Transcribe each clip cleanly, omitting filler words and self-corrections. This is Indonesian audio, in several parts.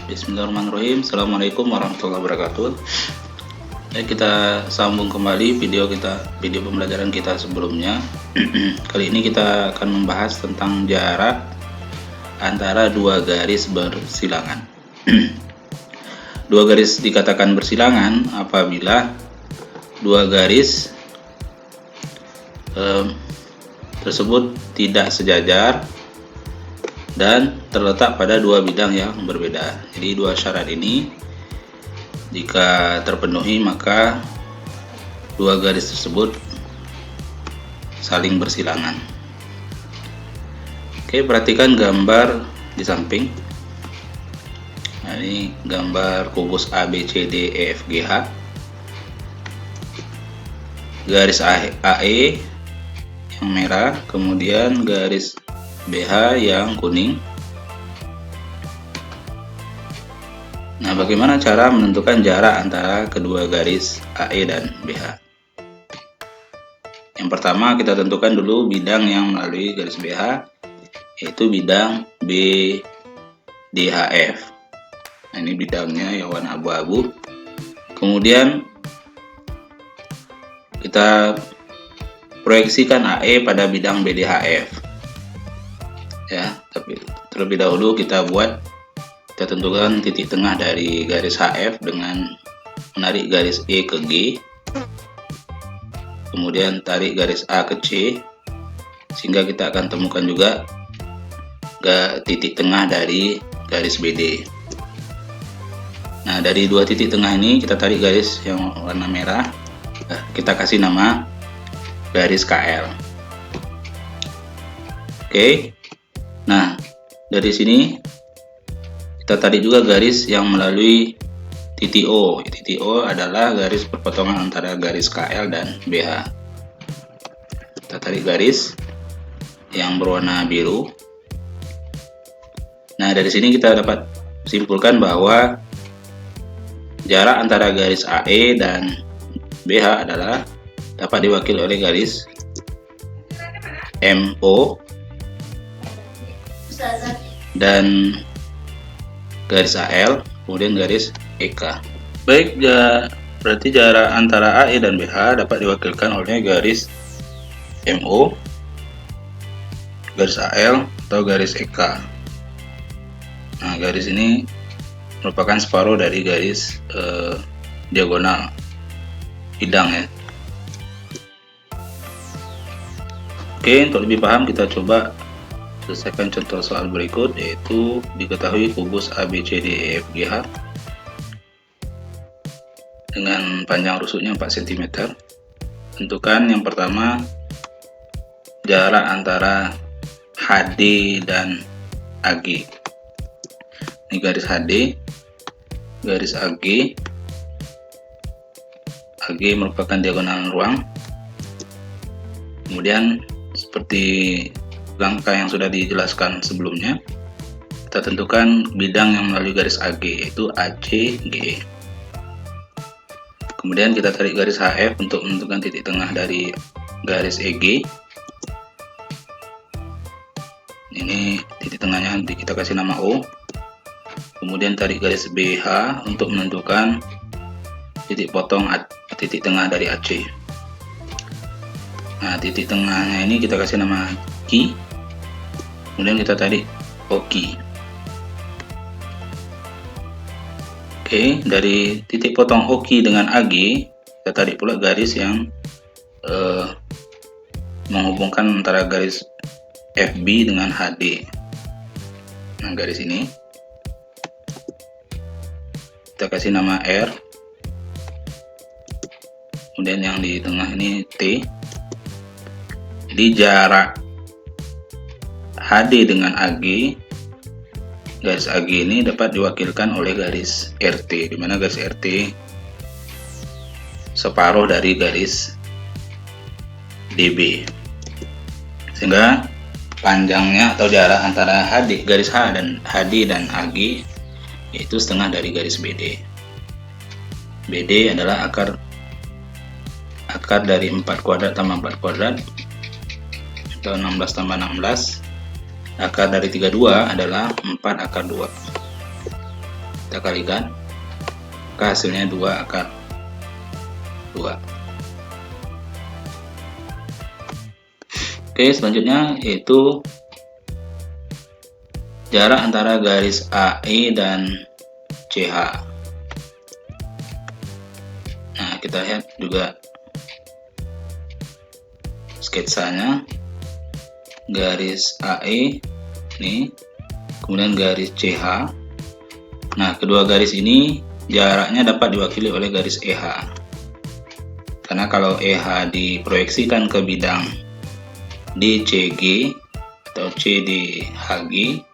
Bismillahirrahmanirrahim. Assalamualaikum warahmatullahi wabarakatuh. Kita sambung kembali video pembelajaran kita sebelumnya. Kali ini kita akan membahas tentang jarak antara dua garis bersilangan. Dua garis dikatakan bersilangan apabila dua garis tersebut tidak sejajar dan terletak pada dua bidang yang berbeda. Jadi dua syarat ini jika terpenuhi maka dua garis tersebut saling bersilangan. Oke, perhatikan gambar di samping. Nah, ini gambar kubus ABCD EFGH. Garis AE yang merah, kemudian garis BH yang kuning. Nah, bagaimana cara menentukan jarak antara kedua garis AE dan BH? Yang pertama, kita tentukan dulu bidang yang melalui garis BH, yaitu bidang BDHF. Nah, ini bidangnya yang warna abu-abu. Kemudian kita proyeksikan AE pada bidang BDHF. Ya, tapi terlebih dahulu kita tentukan titik tengah dari garis HF dengan menarik garis E ke G, kemudian tarik garis A ke C, sehingga kita akan temukan juga titik tengah dari garis BD. Nah, dari dua titik tengah ini kita tarik garis yang warna merah, kita kasih nama garis KL. Oke. Nah, dari sini kita tarik juga garis yang melalui titik O. Titik O adalah garis perpotongan antara garis KL dan BH. Kita tarik garis yang berwarna biru. Nah, dari sini kita dapat simpulkan bahwa jarak antara garis AE dan BH adalah dapat diwakili oleh garis MO dan garis AL, kemudian garis EK. Baik, berarti jarak antara AE dan BH dapat diwakilkan oleh garis MO, garis AL, atau garis EK. Nah, garis ini merupakan separuh dari garis diagonal bidang, ya. Oke, untuk lebih paham kita coba selesaikan contoh soal berikut, yaitu diketahui kubus ABCD EFGH dengan panjang rusuknya 4 cm. Tentukan yang pertama jarak antara HD dan AG. Ini garis HD, garis AG. AG merupakan diagonal ruang. Kemudian seperti langkah yang sudah dijelaskan sebelumnya, kita tentukan bidang yang melalui garis AG, yaitu ACGE. Kemudian kita tarik garis HF untuk menentukan titik tengah dari garis EG. Ini titik tengahnya kita kasih nama O. Kemudian tarik garis BH untuk menentukan titik potong titik tengah dari AC. Nah, titik tengahnya ini kita kasih nama Q. Kemudian kita tarik OK. Oke, dari titik potong OK dengan AG, kita tarik pula garis yang menghubungkan antara garis FB dengan HD. Nah, garis ini kita kasih nama R. Kemudian yang di tengah ini T. Jadi jarak HD dengan AG, garis AG ini dapat diwakilkan oleh garis RT, di mana garis RT separuh dari garis DB, sehingga panjangnya atau jarak antara garis HD dan AG yaitu setengah dari garis BD. BD adalah akar dari 4 kuadrat tambah 4 kuadrat atau 16 tambah 16. Akar dari 32 adalah 4 akar 2. kita kalikan, maka hasilnya 2 akar 2. Oke, selanjutnya yaitu jarak antara garis AE dan CH. Nah, kita lihat juga sketsanya. Garis AE ini, kemudian garis CH. Nah, kedua garis ini jaraknya dapat diwakili oleh garis EH. Karena kalau EH diproyeksikan ke bidang DCG atau CDHG,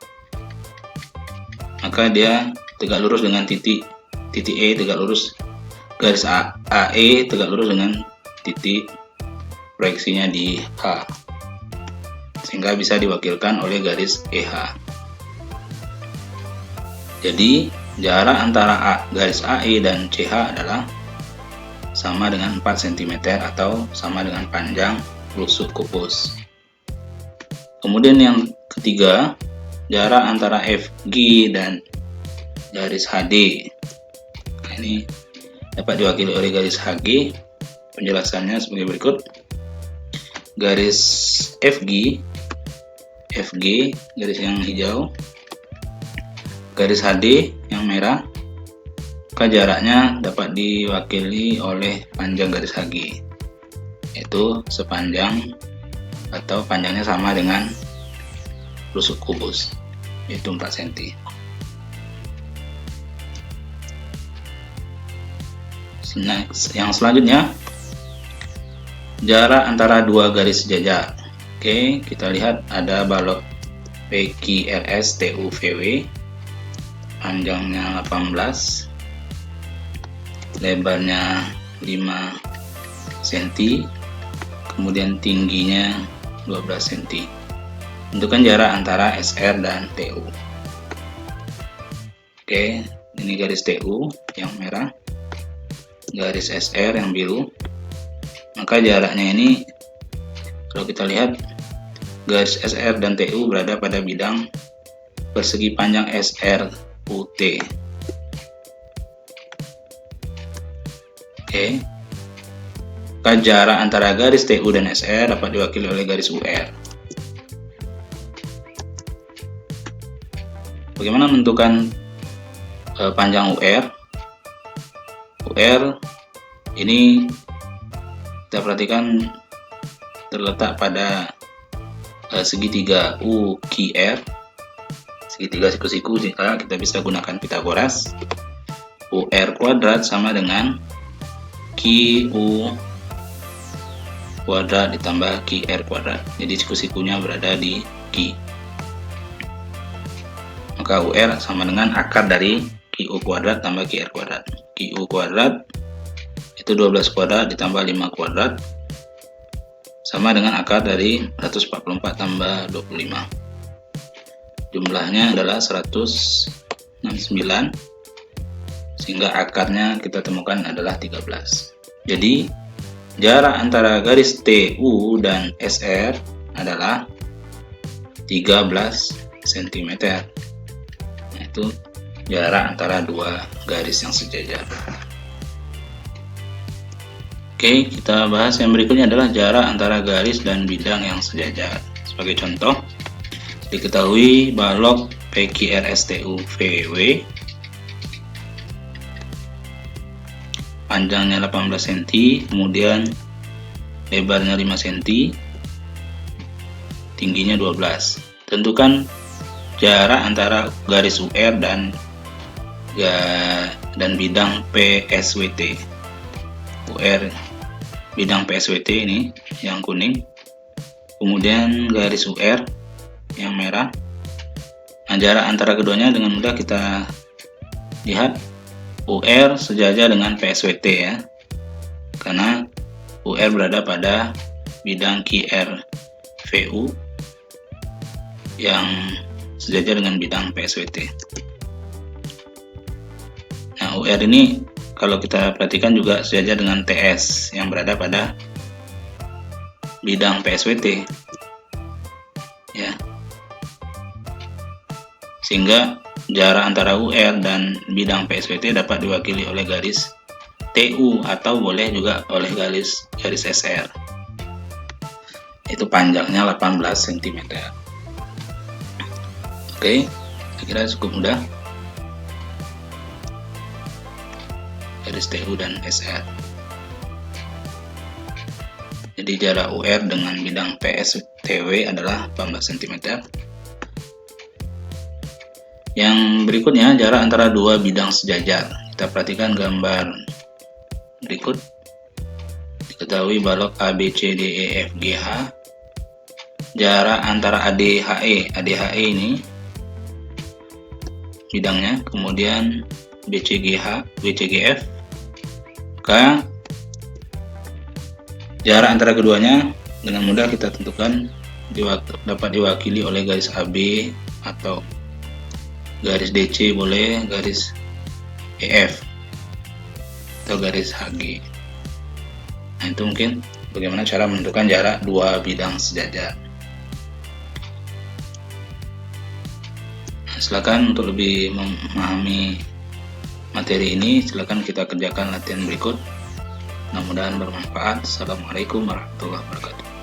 maka dia tegak lurus dengan titik E, tegak lurus garis AE tegak lurus dengan titik proyeksinya di H, sehingga bisa diwakilkan oleh garis EH. Jadi jarak antara garis AE dan CH adalah sama dengan 4 cm atau sama dengan panjang rusuk kubus. Kemudian yang ketiga, jarak antara FG dan garis HD. Nah, ini dapat diwakili oleh garis HG. Penjelasannya sebagai berikut. Garis FG garis yang hijau, garis HD yang merah, maka jaraknya dapat diwakili oleh panjang garis HG, yaitu sepanjang atau panjangnya sama dengan rusuk kubus, yaitu 4 cm. Yang selanjutnya, jarak antara dua garis sejajar. Oke, kita lihat ada balok PQRS TUVW, panjangnya 18, lebarnya 5 cm, kemudian tingginya 12 cm. Tentukan jarak antara SR dan TU. Oke, ini garis TU yang merah, garis SR yang biru. Maka jaraknya ini, kalau kita lihat, garis SR dan TU berada pada bidang persegi panjang SRUT. Oke, maka jarak antara garis TU dan SR dapat diwakili oleh garis UR. Bagaimana menentukan panjang UR? UR ini kita perhatikan terletak pada segitiga UQR, segitiga siku-siku, jika kita bisa gunakan Pitagoras. UR kuadrat sama dengan QU kuadrat ditambah QR kuadrat. Jadi siku-sikunya berada di Q. Maka UR sama dengan akar dari QU kuadrat tambah QR kuadrat. QU kuadrat itu 12 kuadrat ditambah 5 kuadrat sama dengan akar dari 144 tambah 25. Jumlahnya adalah 169, sehingga akarnya kita temukan adalah 13. Jadi jarak antara garis TU dan SR adalah 13 cm. Nah, itu jarak antara dua garis yang sejajar. Oke, kita bahas yang berikutnya adalah jarak antara garis dan bidang yang sejajar. Sebagai contoh, diketahui balok PQRSTU-VW panjangnya 18 cm, kemudian lebarnya 5 cm, tingginya 12. Tentukan jarak antara garis UR dan bidang PSWT. UR bidang PSWT ini yang kuning, kemudian garis UR yang merah. Nah, jarak antara keduanya dengan mudah kita lihat. UR sejajar dengan PSWT ya, karena UR berada pada bidang QRVU yang sejajar dengan bidang PSWT. Nah, UR ini kalau kita perhatikan juga sejajar dengan TS yang berada pada bidang PSWT ya, sehingga jarak antara UR dan bidang PSWT dapat diwakili oleh garis TU atau boleh juga oleh garis SR. Itu panjangnya 18 cm. Oke, saya kira cukup mudah. Garis TU dan SR. Jadi jarak UR dengan bidang PSTW adalah 18 cm. Yang berikutnya, jarak antara dua bidang sejajar. Kita perhatikan gambar berikut. Diketahui balok ABCDEFGH. Jarak antara ADHE ini bidangnya, kemudian BCGF, jarak antara keduanya dengan mudah kita tentukan dapat diwakili oleh garis AB atau garis DC, boleh garis EF atau garis HG. Nah, itu mungkin bagaimana cara menentukan jarak dua bidang sejajar. Nah, silakan untuk lebih memahami materi ini, silakan kita kerjakan latihan berikut. Mudah-mudahan bermanfaat. Assalamualaikum warahmatullahi wabarakatuh.